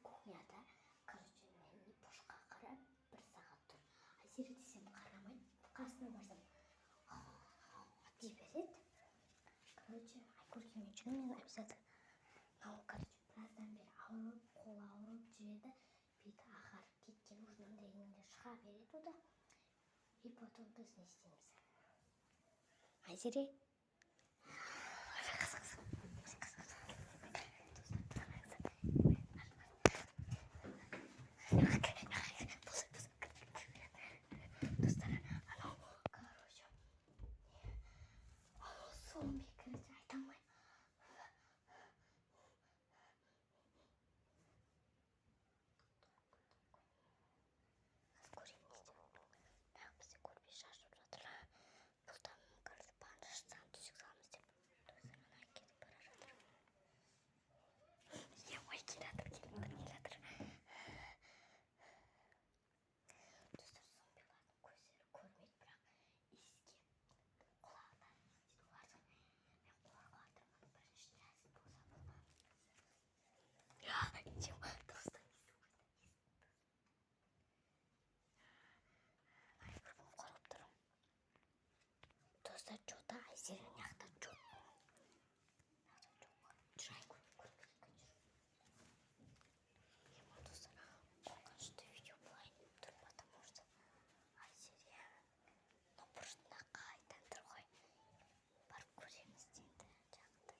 кухняда. Короче, мен бошқа қарап 1 сағат тұр. Айзере десем қарамайды. Қасына барсам дей береді. Короче, Айкөркеммен жүрмін мен обязательно. Короче, біраздан бері ауырып, қолы ауырып жүреді. Беті ағарып кеткен уже мындай неге шыға береді ода. И потом біз не істейміз? Айзере. Достар, анау, короче, зомби, короче, айта алмаймын. Достар, жота Айзеренің яқта жоқ. Жүрай көрмеген жүр. Ема достар, қорқынышты видео болайын тұр, потому что Айзере бұрышында қайдан тұр ғой. Барып көреміз енді жақында.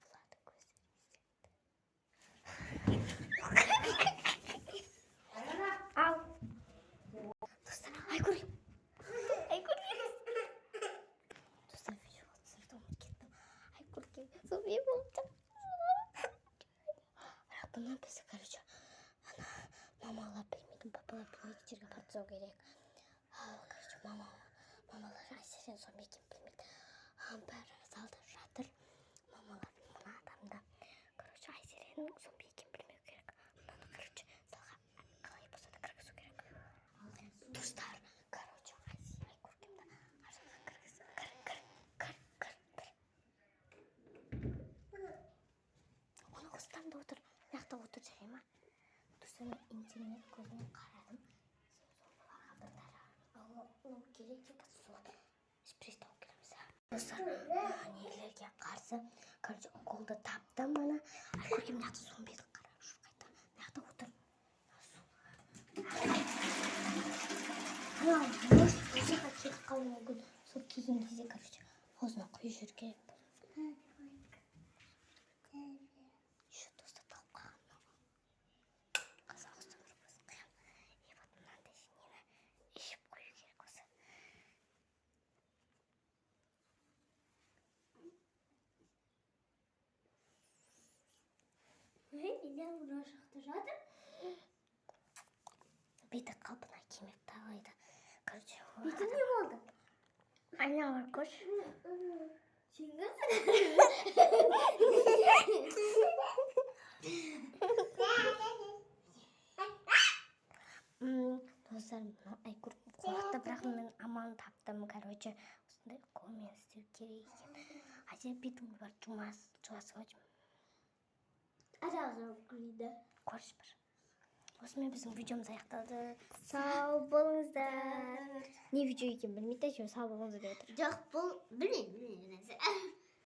Бұлады көздері естеді. Достар, Айкөркем. Достар, видео түсірді, ұмытып кеттім. Айкөркем зомби болды. Бірақ бұны біз, короче, мамалар білмейді, папалар білмейді, жерге апарып тастау керек. Короче, мамалар Айзеренің зомби екенін білмейді. Бәрі залда жатыр. Мамалар мына адамда. Короче, Айзеренің зомби екенін білмеу керек. Мынаны, короче, залға қалай болса да кіргізу керек. Достар, короче, Айкөркемді арзанға кіргізді. Кір. Оны қостамда отыр. Маяқта отыр жарай ма? Достар, мен интернет көзінен қарадым. Зомбиларға бір дәрі керек деп сол спрей тауып келеміз. Достар, нелерге қарсы, короче, уколды таптым мына. Айкөркем маяқта зомбиді қарап жүр қайта. Маяқта отыр. Может, өзіға кетіп қалуы мүмкін. Сол келген кезде, короче, аузына құйып жүру керек. Еще достар тауып қалған мынау. Қазақ ұстап жүрміз қиям. И вот мынандай нені ішіп қою керек осы. Мен мына жақта жатыр. Беті қалпына келмепті алайда. Короче, беті не болды? Айналар көш. Достар, Айкөркем қорықты, бірақ мен аман таптым. Короче, осындай қолмен істеу керек екен. Айзере бетіңді бар жуасып өтім. Ажал күлейді. Көріш бір. Осымен біздің видеомыз аяқталды. Сау болыңыздар. Не видео екен білмейді, сау болыңыздар деп отыр. Жоқ, бұл білмейді.